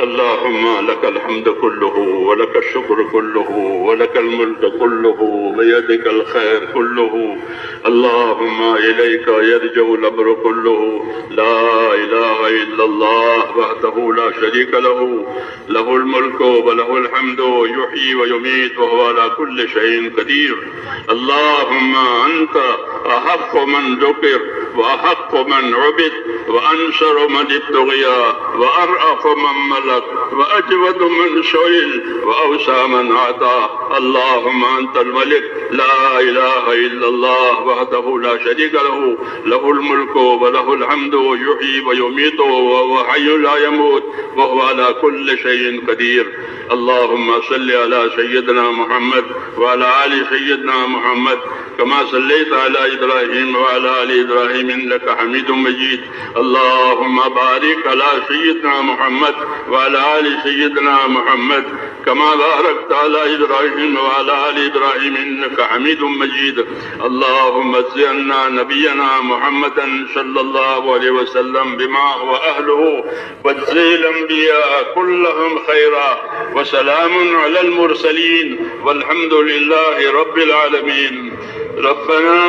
اللهم لك الحمد كله ولك الشكر كله ولك الملك كله بيدك الخير كله. اللهم إليك يرجع الأمر كله. لا إله إلا الله وحده لا شريك له، له الملك وله الحمد، يحيي ويميت وهو على كل شيء قدير. اللهم أنت أحق من ذكر وأحق من عبد وأنصر من ابتغي وأرأف من ملك وأجود من سئل وأوسع من أعطى. اللهم أنت الملك، لا إله إلا الله وحده لا شريك له، له الملك وله الحمد، يحيي ويميت وهو حي لا يموت وهو على كل شيء قدير. اللهم صل على سيدنا محمد وعلى آل سيدنا محمد كما صليت على إبراهيم وعلى آل إبراهيم إنك حميد مجيد. اللهم بارك على سيدنا محمد وعلى آل سيدنا محمد كما باركت على إبراهيم وعلى آل إبراهيم إنك حميد مجيد. اللهم زدنا نبينا محمدا صلى الله عليه وسلم بما هو أهله، واجزي الأنبياء كلهم خيرا، وسلام على المرسلين والحمد لله رب العالمين. ربنا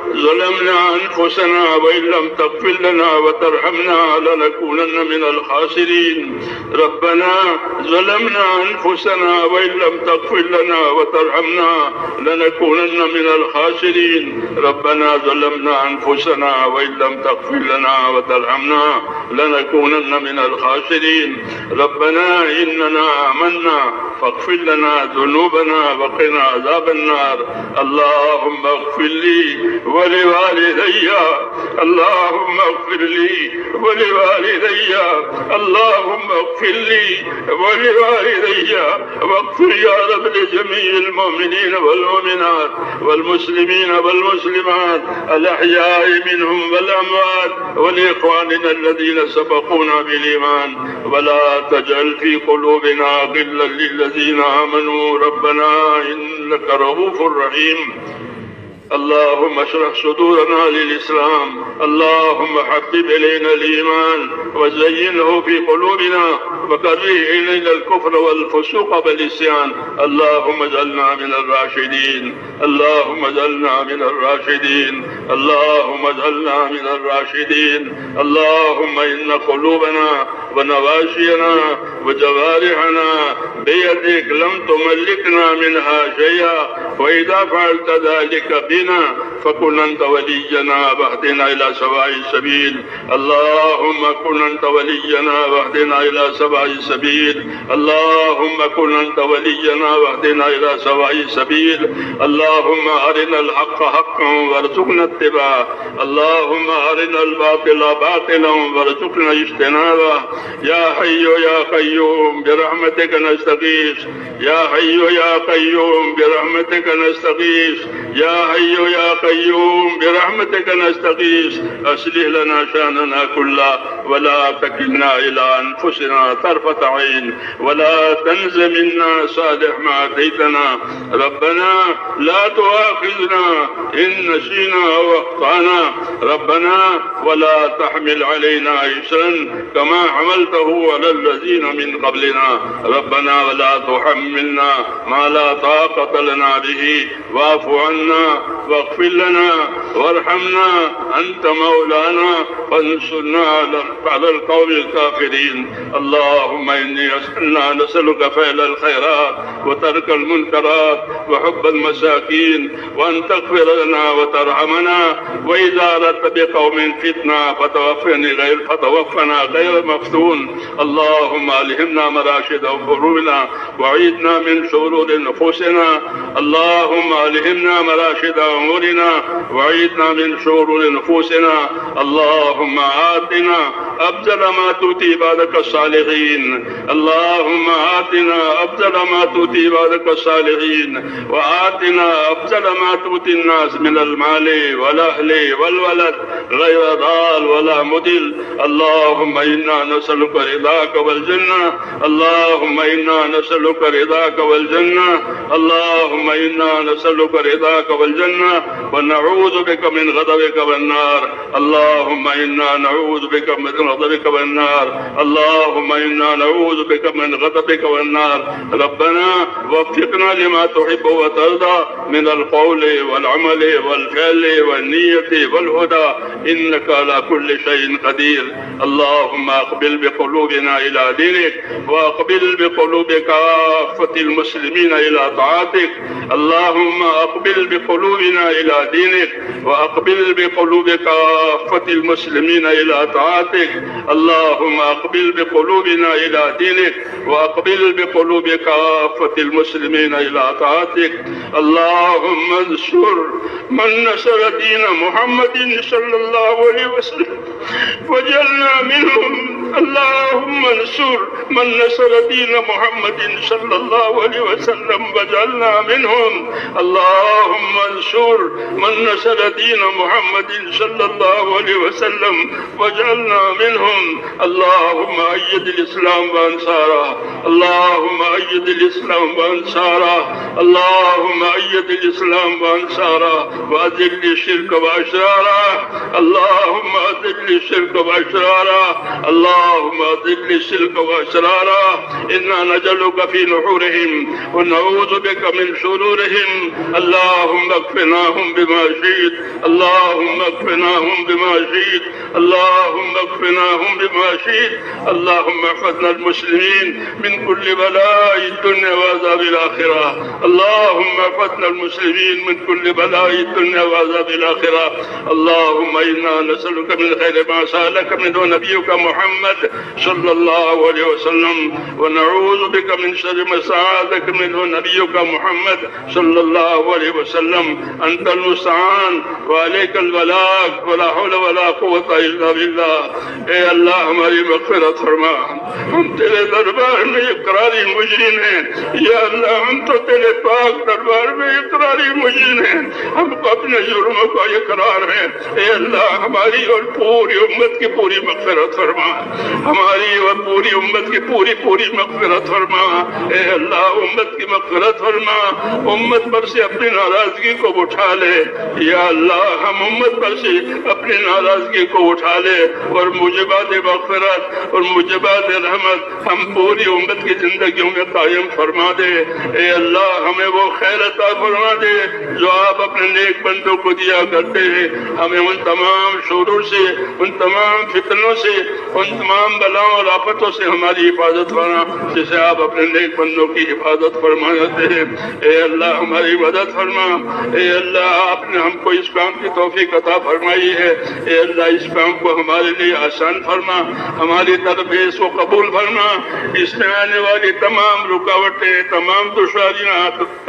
ظلمنا أنفسنا وإن لم تغفر لنا وترحمنا لنكونن من الخاسرين. ربنا ظلمنا أنفسنا وإن لم تغفر لنا وترحمنا لنكونن من الخاسرين. ربنا ظلمنا أنفسنا وإن لم تغفر لنا وترحمنا لنكونن من الخاسرين. ربنا إننا آمنا فاغفر لنا ذنوبنا وقنا عذاب النار. اللهم اغفر لي ولوالدي، اللهم اغفر لي ولوالدي، اللهم اغفر لي ولوالدي، واغفر يا رب لجميع المؤمنين والمؤمنات والمسلمين والمسلمات الأحياء منهم والأموات، ولإخواننا الذين سبقونا بالإيمان، ولا تجعل في قلوبنا غلا للذين آمنوا ربنا إنك رؤوف رحيم. اللهم اشرح صدورنا للإسلام، اللهم حبب إلينا الإيمان وزينه في قلوبنا وكره إلينا الكفر والفسوق والعصيان. اللهم اجعلنا من الراشدين، اللهم اجعلنا من الراشدين، اللهم اجعلنا من الراشدين. اللهم إن قلوبنا ونواشينا وجوارحنا بيدك لم تملكنا منها شيئا، وإذا فعلت ذلك بنا فكن أنت ولينا واهدنا إلى سواء السبيل. اللهم كن أنت ولينا واهدنا إلى سواء السبيل. اللهم كن أنت ولينا واهدنا إلى سواء السبيل. اللهم أرنا الحق حقا وارزقنا اتباعه، اللهم أرنا الباطل باطلا وارزقنا اجتنابه. يا حي يا قيوم برحمتك نستغيث، يا حي يا قيوم برحمتك نستغيث، يا حي يا قيوم برحمتك نستغيث. أصلح لنا شأننا كله ولا تكلنا إلى أنفسنا طرفة عين، ولا تنز منا صالح ما أتيتنا. ربنا لا تؤاخذنا إن نسينا أو أخطأنا، ربنا ولا تحمل علينا إصرا كما حملته على الذين من قبلنا. ربنا ولا تحملنا ما لا طاقة لنا به، واعف عنا واغفر لنا وارحمنا، أنت مولانا فانصرنا على القوم الكافرين. اللهم إني نسألك فعل الخيرات وترك المنكرات وحب المساكين، وأن تغفر لنا وترحمنا، وإذا أردت بقوم فتنة فتوفنا غير مفتون. اللهم ألهمنا مراشد أمورنا وعيدنا من شرور نفوسنا. اللهم ألهمنا مراشد أمورنا وعيدنا من شرور نفوسنا. اللهم آتنا أفضل ما تؤتي عبادك الصالحين، اللهم آتنا أفضل ما تؤتي عبادك الصالحين، وآتنا أفضل ما تؤتي الناس من المال والأهل والولد غير ضال ولا مضل. اللهم إنا نسألك رضاك والجنة، اللهم إنا نسألك رضاك والجنة، اللهم إنا نسألك رضاك رضاك والجنة ونعوذ بك من غضبك والنار. اللهم إنا نعوذ بك من غضبك والنار. اللهم إنا نعوذ بك من غضبك والنار. ربنا وفقنا لما تحب وترضى من القول والعمل والفعل والنية والهدى إنك على كل شيء قدير. اللهم أقبل بقلوبنا إلى دينك وأقبل بقلوب كافة المسلمين إلى طاعتك. اللهم أقبل بقلوبنا إلى دينك وأقبل بقلوب كافة المسلمين إلى طاعتك. اللهم أقبل بقلوبنا إلى دينك وأقبل بقلوب كافة المسلمين إلى طاعتك. اللهم انصر من نصر دين محمد صلى الله عليه وسلم واجعلنا منهم. اللهم انصر من نصر دين محمد صلى الله عليه وسلم واجعلنا منهم. اللهم انصر من نصر دين محمد صلى الله عليه وسلم واجعلنا منهم. اللهم أيد الإسلام وأنصاره. اللهم أيد الإسلام وأنصاره. اللهم أيد الإسلام وأنصاره وأذل الشرك وأشراره. اللهم أذل الشرك وأشراره. اللهم أذل الشرك وأشراره. إنا نجلك في نحورهم ونعوذ بك من شرورهم. اللهم اكفناهم بما شئت. اللهم اكفناهم بما شئت. اللهم اكفناهم بما شئت. اللهم احفظنا المسلمين من كل بلاء الدنيا وعذاب الآخرة. اللهم احفظنا المسلمين من كل بلاء الدنيا وعذاب الآخرة. اللهم إنا نسألك من خير ما سألك منه نبيك محمد صلى الله عليه وسلم ونعوذ بك من شر ما استعاذك منه نبيك محمد صلى الله عليه وسلم. أنت المستعان وعليك البلاغ ولا حول ولا قوة إلا بالله. اے اللہ ہماری مغفرت فرما. ہم تیرے دربار میں اقراری مجرم ہیں. یا اللہ ہم تو تیرے پاک دربار میں اقراری مجرم ہیں. ہم کو اپنے جرموں کا اقرار ہے. اے اللہ ہماری اور پوری امت کی پوری مغفرت فرما. ہماری اور پوری امت کی پوری مغفرت فرما. اے اللہ امت کی مغفرت فرما. امت پر سے اپنی ناراضگی کو اٹھا لے. یا اللہ ہم امت پر سے اپنی ناراضگی کو اٹھا لے اور موجبات مغفرت اور موجبات رحمت ہم پوری امت کی زندگیوں میں قائم فرما دے. اے اللہ ہمیں وہ خیر عطا فرما دے جو آپ اپنے نیک بندوں کو دیا کرتے ہیں. ہمیں ان تمام شرور سے, ان تمام فتنوں سے, ان تمام بلاؤں اور آفتوں سے ہماری حفاظت فرما جسے آپ اپنے نیک بندوں کی حفاظت فرماتے ہیں. اے اللہ ہماری مدد فرما. اے اللہ آپ نے ہم کو اس کام کی توفیق عطا فرمائی ہے. اے اللہ اس کام کو ہمارے لیے آسان فرما. ہماری طرف اس کو قبول فرما. اس میں آنے والی تمام رکاوٹیں, تمام دشواریاں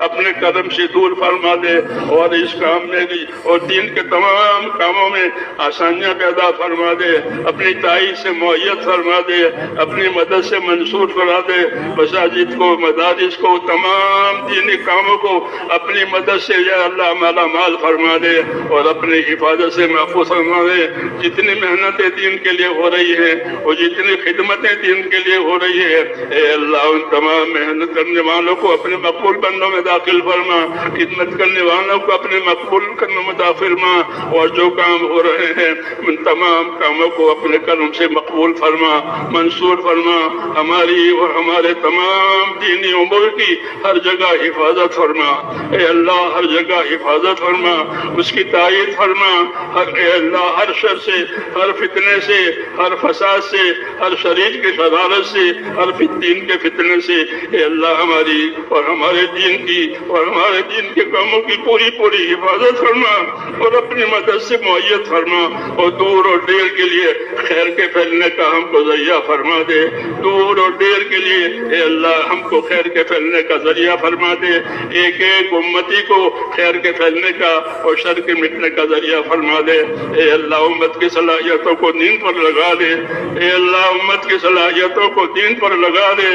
اپنے قدم سے دور فرما دے اور اس کام میں بھی اور دین کے تمام کاموں میں آسانیاں پیدا فرما دے. اپنی تائید سے معیت فرما دے. اپنی مدد سے منصور فرما دے. مساجد کو, مدارس کو, تمام دینی کاموں کو اپنی مدد سے یا اللہ مالا مال فرما دے اور اپنی حفاظت سے محفوظ فرما دے. جتنی محنتیں دین کے لیے ہو رہی ہیں اور جتنی خدمتیں دین کے لیے ہو رہی ہے, اے اللہ ان تمام محنت کرنے والوں کو اپنے مقبول بندوں میں داخل فرما. خدمت کرنے والوں کو اپنے مقبول کرنے میں داخل فرما اور جو کام ہو رہے ہیں ان تمام کاموں کو اپنے کرم سے مقبول فرما, منصور فرما. ہماری اور ہمارے تمام دینی امور کی ہر جگہ حفاظت فرما. اے اللہ ہر جگہ حفاظت فرما, اس کی تائید فرما. اے اللہ ہر شر سے, ہر فتنے سے, ہر فساد سے, ہر شریر کی شرارت سے, ہر دین کے فتنے سے اے اللہ ہماری اور ہمارے دین کی اور ہمارے دین کے کاموں کی پوری حفاظت فرما اور اپنی مدد سے معیت فرما. اور دور اور دیر کے لیے خیر کے پھیلنے کا ہم کو ذریعہ فرما دے. دور اور دیر کے لیے اے اللہ ہم کو خیر کے پھیلنے کا ذریعہ فرما دے. ایک ایک امتی کو خیر کے پھیلنے کا اور شر کے مٹنے کا ذریعہ فرما دے. اے اللہ امت کی صلاحیتوں کو دین پر لگا دے. اے اللہ امت کی صلاحیتوں کو دین پر لگا دے.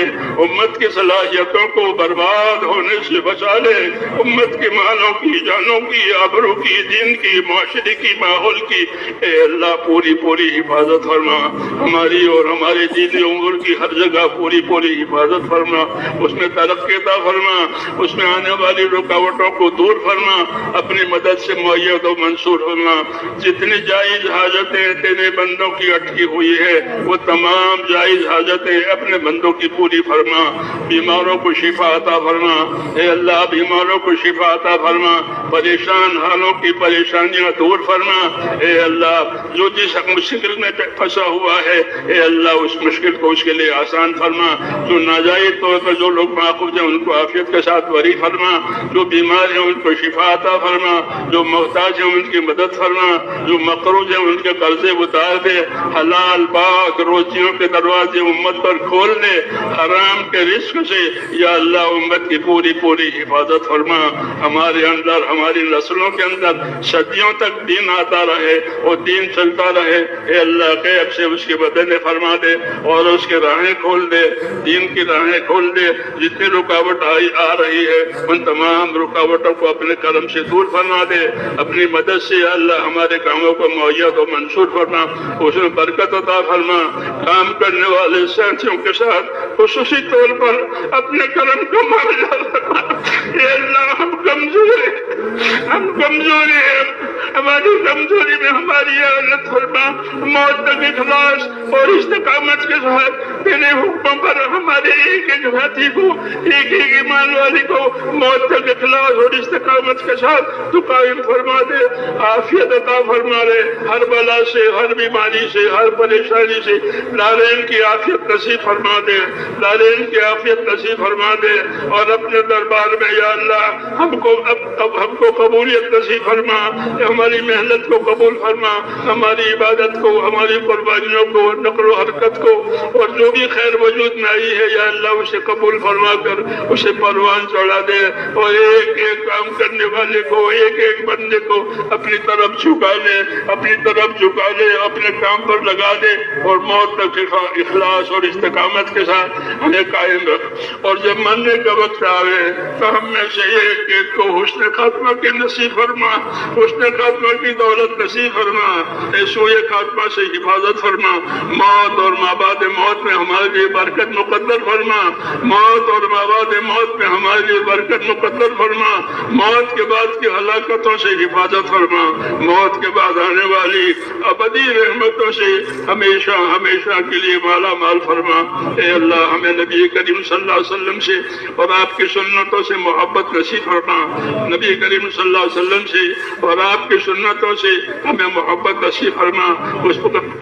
امت کی صلاحیتوں کو برباد ہونے سے بچا لے. امت کے مالوں کی, جانوں کی, آبرو کی, دین کی, معاشرے کی, ماحول کی اے اللہ پوری حفاظت فرما. ہمارے ہماری اور ہماری دینی امور کی ہر جگہ پوری پوری حفاظت فرما، اس میں ترقی عطا فرما، اس میں آنے والی رکاوٹوں کو دور فرما، اپنی مدد سے مؤید و منصور فرما۔ جتنی جائز حاجتیں تیرے بندوں کی اٹکی ہوئی ہے وہ تمام جائز حاجتیں اپنے بندوں کی پوری فرما، بیماروں کو شفا عطا فرما، اے اللہ بیماروں کو شفا عطا فرما، پریشان حالوں کی پریشانیاں دور فرما، اے اللہ جو جس مشکل میں پھنسا ہوا ہے اے اللہ اس مشکل کو اس کے لیے آسان فرما، جو ناجائز طور پر جو لوگ ماخوذ ہیں ان کو عافیت کے ساتھ بری فرما، جو بیمار ہیں ان کو شفا عطا فرما، جو محتاج ہیں ان کی مدد فرما، جو مقروض ہیں ان کے قرضے اتار دے، حلال پاک روزیوں کے دروازے امت پر کھول دے، حرام کے رزق سے یا اللہ امت کی پوری پوری حفاظت فرما، ہمارے اندر ہماری نسلوں کے اندر صدیوں تک دین آتا رہے اور دین چلتا رہے، اے اللہ غیب سے اس کی مدد فرما دے اور اس کے راہیں کھول دے، دین کی راہیں کھول دے، جتنی رکاوٹ آ رہی ہے ان تمام رکاوٹوں کو اپنے کرم سے دور فرما دے، اپنی مدد سے یا اللہ ہمارے کاموں کو مؤید و منصور فرما، اس میں برکت عطا فرما، کام کرنے والے ساتھیوں کے ساتھ خصوصی طور پر اپنے کرم کو معاوضہ فرما، اے اللہ ہم کمزور ہیں، ہماری کمزوری میں ہماری اعانت فرما، موت تک اخلاص اور استقامت کے ساتھ تیرے حکموں پر ہمارے ایک ایک ساتھی کو ایک ایک ایمان والی کو موت تک اخلاص اور استقامت کے ساتھ تو قائم فرما دے، عافیت عطا فرما دے، ہر بلا سے ہر بیماری سے ہر پریشانی سے لالین کی عافیت نصیب فرما دے، لالین کی عافیت نصیب فرما دے، اور اپنے دربار میں یا اللہ ہم کو قبولیت نصیب فرما، ہماری محنت کو قبول فرما، ہماری عبادت کو، ہماری قربانیوں کو، نقل و حرکت کو، اور جو بھی خیر وجود میں آئی ہے یا اللہ اسے قبول فرما کر اسے پروان چڑھا دے، اور ایک ایک کام کرنے والے کو، ایک ایک بندے کو اپنی طرف جھکا لے، اپنی طرف جھکا لے، اپنے کام پر لگا دے، اور موت تک اخلاص اور استقامت کے ساتھ ہمیں قائم رکھ، اور جب مرنے کا وقت آئے تو ہم میں سے ایک ایک کو حسن خاتمہ کی نصیب فرما، حسن خاتمہ کی دولت نصیب فرما، اے سوئے خاتمہ سے حفاظت فرما، موت اور مابعد موت میں ہمارے لیے برکت مقدر فرما، موت اور مابعد موت میں ہمارے لیے برکت مقدر فرما، موت کے بعد کی ہلاکتوں سے حفاظت فرما، موت کے بعد آنے والی ابدی رحمتوں سے ہمیشہ ہمیشہ کے لیے مالا مال فرما، اے اللہ ہمیں نبی کریم صلی اللہ علیہ وسلم سے اور آپ کی سنتوں سے محبت نصیب فرما، نبی کریم صلی اللہ علیہ وسلم سے اور آپ کی سنتوں سے ہمیں محبت نصیب فرما،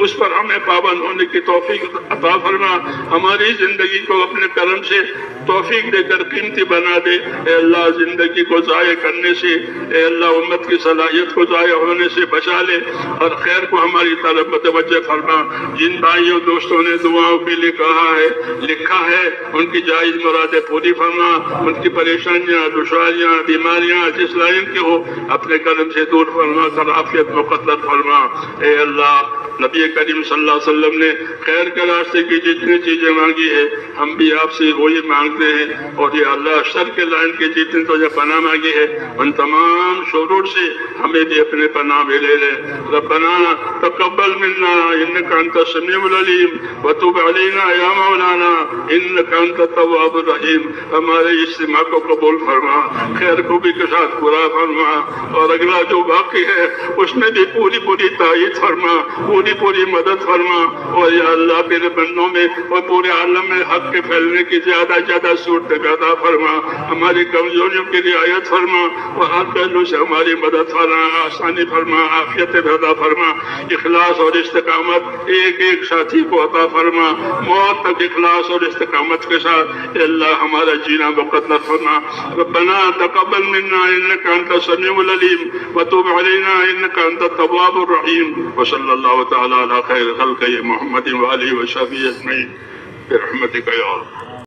اس پر ہمیں پابند ہونے کی توفیق عطا فرما، ہماری زندگی کو اپنے کرم سے توفیق دے کر قیمتی بنا دے، اے اللہ زندگی کو ضائع کرنے سے، اے اللہ امت کی صلاحیت کو ضائع ہونے سے بچا لے، اور خیر کو ہماری طرف متوجہ فرما، جن بھائیوں دوستوں نے دعاؤں کے لیے کہا ہے لکھا ہے ان کی جائز مرادیں پوری فرما، ان کی پریشانیاں دشواریاں بیماریاں جس لائن کی ہو اپنے کرم سے دور فرما کر عافیت مقدر فرما، اے اللہ نبی کریم صلی اللہ علیہ وسلم نے خیر کے راستے کی جتنی چیزیں مانگی ہے ہم بھی آپ سے وہی مانگتے ہیں، اور یہ اللہ شر کے لائن کی جتنی تو پناہ مانگی ہے ان تمام شرور سے ہمیں بھی اپنے پناہ میں لے لے، ربنا تقبل منا انک انت السمیع العلیم وتب علینا یا مولانا انک انت التواب الرحیم، ہمارے اجتماع کو قبول فرما، خیر کو بھی کے ساتھ پورا فرما، اور اگلا جو باقی ہے اس میں بھی پوری پوری تائید فرما، پوری مدد فرما، اور یا اللہ میرے بندوں میں اور پورے عالم میں حق کے پھیلنے کی زیادہ زیادہ صورت پیدا فرما، ہماری کمزوریوں کی رعایت فرما، اور ہر پہلو سے ہماری مدد فرما، آسانی فرما، عافیت پیدا فرما، اخلاص اور استقامت ایک ایک ساتھی کو عطا فرما، موت تک اخلاص اور استقامت کے ساتھ اے اللہ ہمارا جینا مقدر فرما، ربنا تقبل منا انک انت السمیع العلیم وتب علینا انک انت التواب الرحیم، وصلی اللہ تعالی علی خیر خلقہ محمد وآلہ وصحبہ اجمعین برحمتک یا اللہ۔